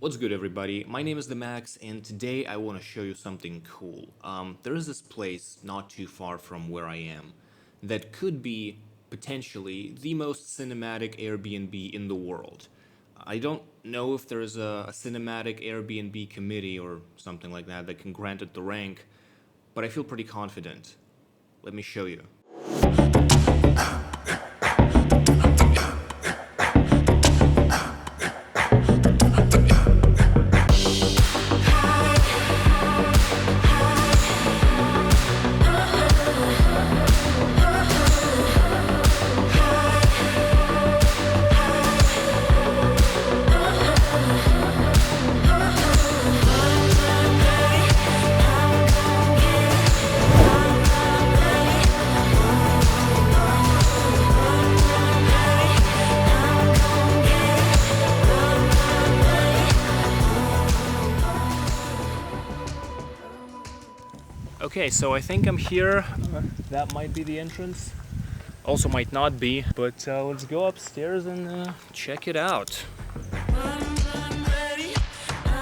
What's good, everybody? My name is the Max, and today I want to show you something cool. There is this place not too far from where I am that could be potentially the most cinematic Airbnb in the world. I don't know if there's a cinematic Airbnb committee or something like that that can grant it the rank, but I feel pretty confident. Let me show you. Okay, so I think I'm here. That might be the entrance. Also might not be, but let's go upstairs and check it out.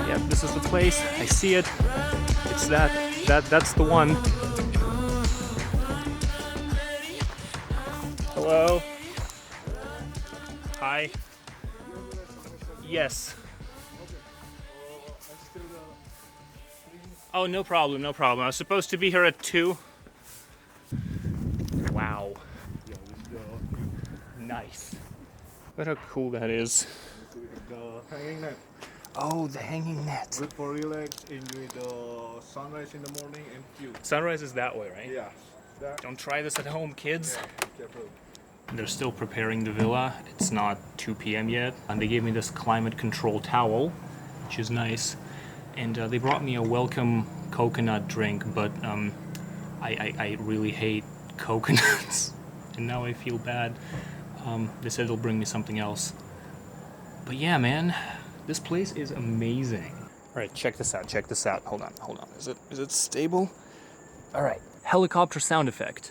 Yep, this is the place. I see it. It's that's the one. Hello. Hi. Yes. Oh, no problem, no problem. I was supposed to be here at 2. Wow. Nice. Look how cool that is. The hanging net. Oh, the hanging net. Good for relax, enjoy the sunrise in the morning and view. Sunrise is that way, right? Yeah. That, Don't try this at home, kids. yeah, be careful. They're still preparing the villa. It's not 2 p.m. yet. And they gave me this climate control towel, which is nice. And they brought me a welcome coconut drink, but I really hate coconuts. And now I feel bad. They said they'll bring me something else. But yeah, man, this place is amazing. All right, check this out, check this out. Hold on. Is it stable? All right, helicopter sound effect.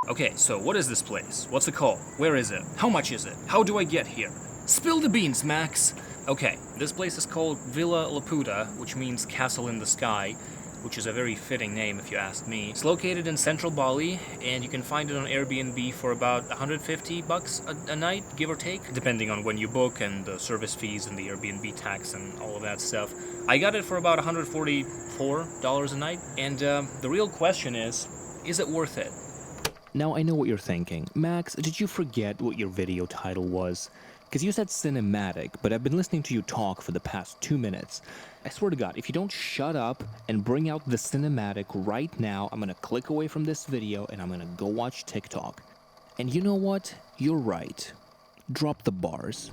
Okay, so what is this place? What's it called? Where is it? How much is it? How do I get here? Spill the beans, Max! Okay, this place is called Villa Laputa, which means castle in the sky, which is a very fitting name if you ask me. It's located in central Bali, and you can find it on Airbnb for about $150 a night, give or take, depending on when you book and the service fees and the Airbnb tax and all of that stuff. I got it for about $144 a night, and the real question is it worth it? Now I know what you're thinking. Max, did you forget what your video title was? Because you said cinematic, but I've been listening to you talk for the past 2 minutes. I swear to God, if you don't shut up and bring out the cinematic right now, I'm gonna click away from this video and I'm gonna go watch TikTok. And you know what? You're right. Drop the bars.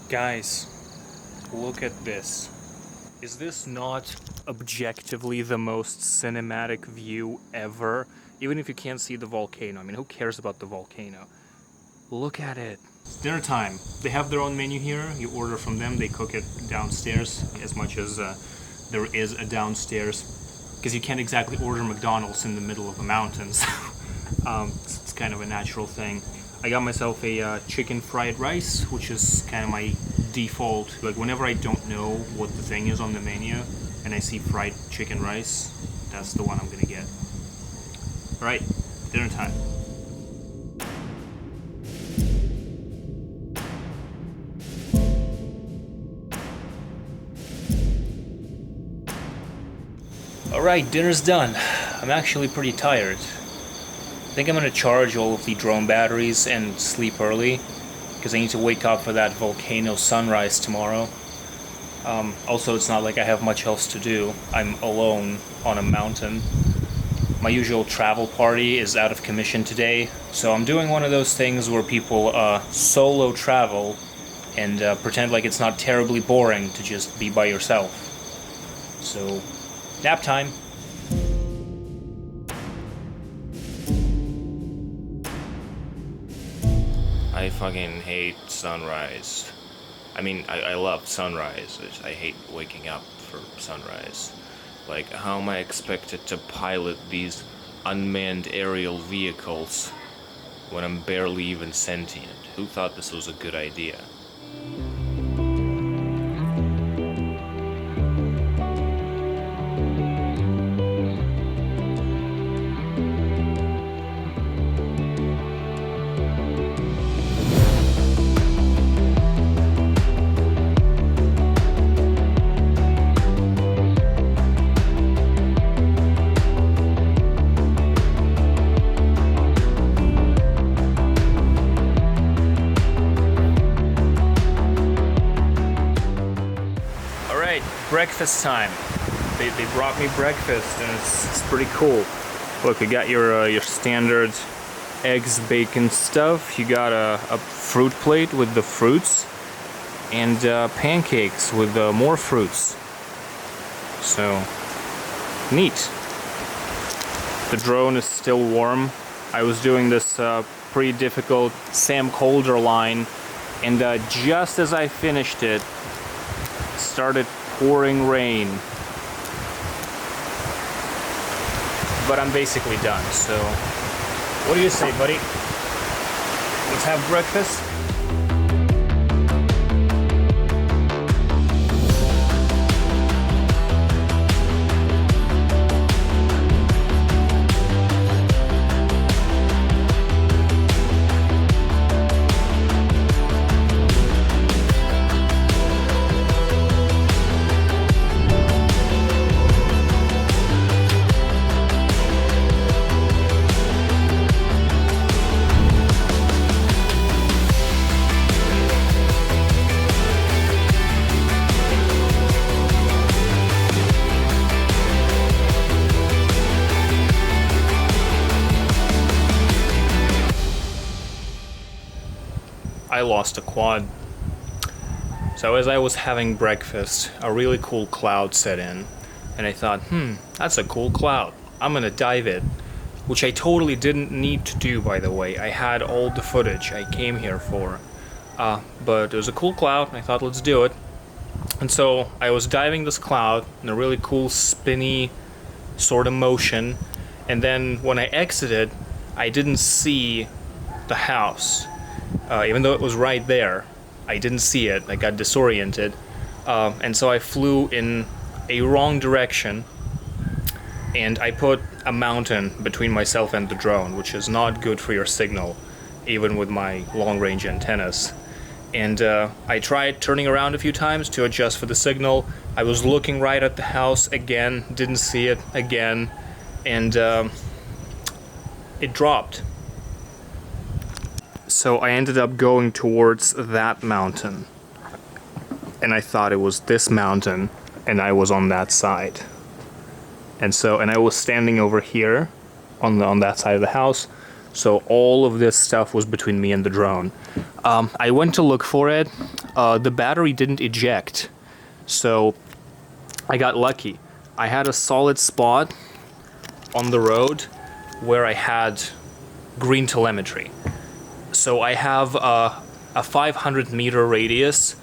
Guys, look at this. Is this not objectively the most cinematic view ever? Even if you can't see the volcano, I mean, who cares about the volcano? Look at it. It's dinner time. They have their own menu here. You order from them, they cook it downstairs, as much as there is a downstairs. Because you can't exactly order McDonald's in the middle of the mountains. It's kind of a natural thing. I got myself a chicken fried rice, which is kind of my default. Like, whenever I don't know what the thing is on the menu, and I see fried chicken rice, that's the one I'm gonna get. Alright, dinner time. Alright, dinner's done. I'm actually pretty tired. I think I'm gonna charge all of the drone batteries and sleep early, because I need to wake up for that volcano sunrise tomorrow. Also, it's not like I have much else to do. I'm alone on a mountain. My usual travel party is out of commission today, so I'm doing one of those things where people solo travel and pretend like it's not terribly boring to just be by yourself. So, nap time. I fucking hate sunrise. I mean, I love sunrise. I hate waking up for sunrise. Like, how am I expected to pilot these unmanned aerial vehicles when I'm barely even sentient? Who thought this was a good idea? Breakfast time. They brought me breakfast, and it's pretty cool. Look, you got your standard eggs, bacon stuff. You got a fruit plate with the fruits, and pancakes with more fruits. So, neat. The drone is still warm. I was doing this pretty difficult Sam Colder line, and just as I finished it, started pouring rain. But I'm basically done, so what do you say, buddy? Let's have breakfast? I lost a quad. So as I was having breakfast, a really cool cloud set in, and I thought, that's a cool cloud. I'm gonna dive it, which I totally didn't need to do, by the way. I had all the footage I came here for, but it was a cool cloud, and I thought, let's do it. And so I was diving this cloud in a really cool spinny sort of motion, and then when I exited, I didn't see the house. Even though it was right there, I didn't see it. I got disoriented, and so I flew in a wrong direction, and I put a mountain between myself and the drone, which is not good for your signal, even with my long-range antennas. And I tried turning around a few times to adjust for the signal. I was looking right at the house again, didn't see it again, and it dropped. So I ended up going towards that mountain, and I thought it was this mountain, and I was on that side. And I was standing over here on that side of the house, so all of this stuff was between me and the drone. I went to look for it. The battery didn't eject, so I got lucky. I had a solid spot on the road where I had green telemetry. So I have a 500-meter radius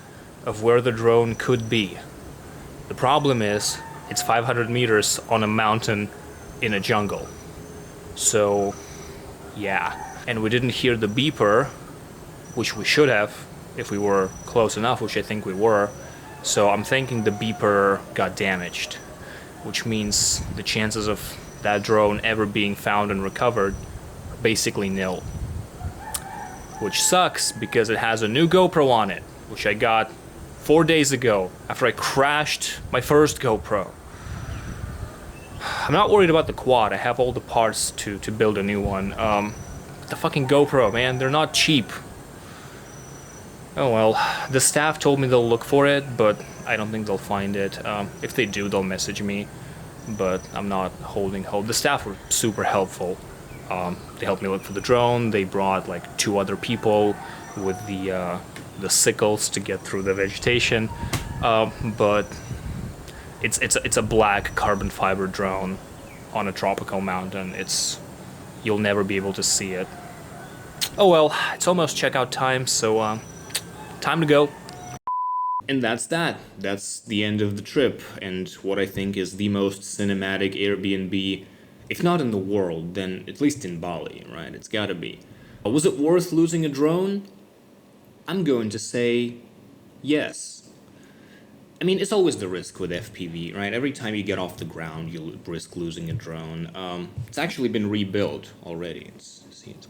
of where the drone could be. The problem is, it's 500 meters on a mountain in a jungle. So, yeah. And we didn't hear the beeper, which we should have if we were close enough, which I think we were. So I'm thinking the beeper got damaged, which means the chances of that drone ever being found and recovered are basically nil. Which sucks because it has a new GoPro on it, which I got 4 days ago after I crashed my first GoPro. I'm not worried about the quad. I have all the parts to build a new one. The fucking GoPro, man, they're not cheap. Oh well, the staff told me they'll look for it, but I don't think they'll find it. If they do, they'll message me, but I'm not holding hope. The staff were super helpful. They helped me look for the drone. They brought like 2 other people with the sickles to get through the vegetation, but it's a black carbon fiber drone on a tropical mountain. You'll never be able to see it. Oh well, it's almost checkout time, so time to go. And that's that. That's the end of the trip, and what I think is the most cinematic Airbnb, if not in the world, then at least in Bali, right? It's gotta be. Was it worth losing a drone? I'm going to say yes. I mean, it's always the risk with FPV, right? Every time you get off the ground, you'll risk losing a drone. It's actually been rebuilt already. It's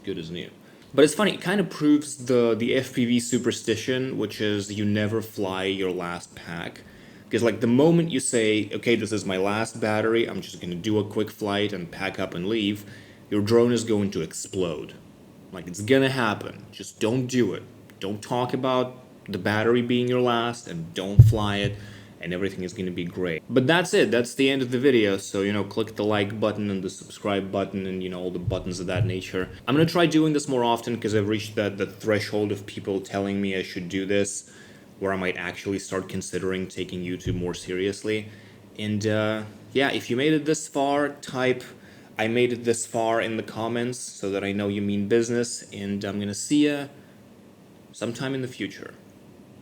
good as new. But it's funny, it kind of proves the FPV superstition, which is you never fly your last pack. Because like the moment you say, okay, this is my last battery, I'm just gonna do a quick flight and pack up and leave, your drone is going to explode. Like, it's gonna happen. Just don't do it. Don't talk about the battery being your last, and don't fly it, and everything is gonna be great. But that's it. That's the end of the video. So, click the like button and the subscribe button and, all the buttons of that nature. I'm gonna try doing this more often because I've reached the threshold of people telling me I should do this, where I might actually start considering taking YouTube more seriously. And yeah, if you made it this far, type I made it this far in the comments so that I know you mean business, and I'm gonna see ya sometime in the future.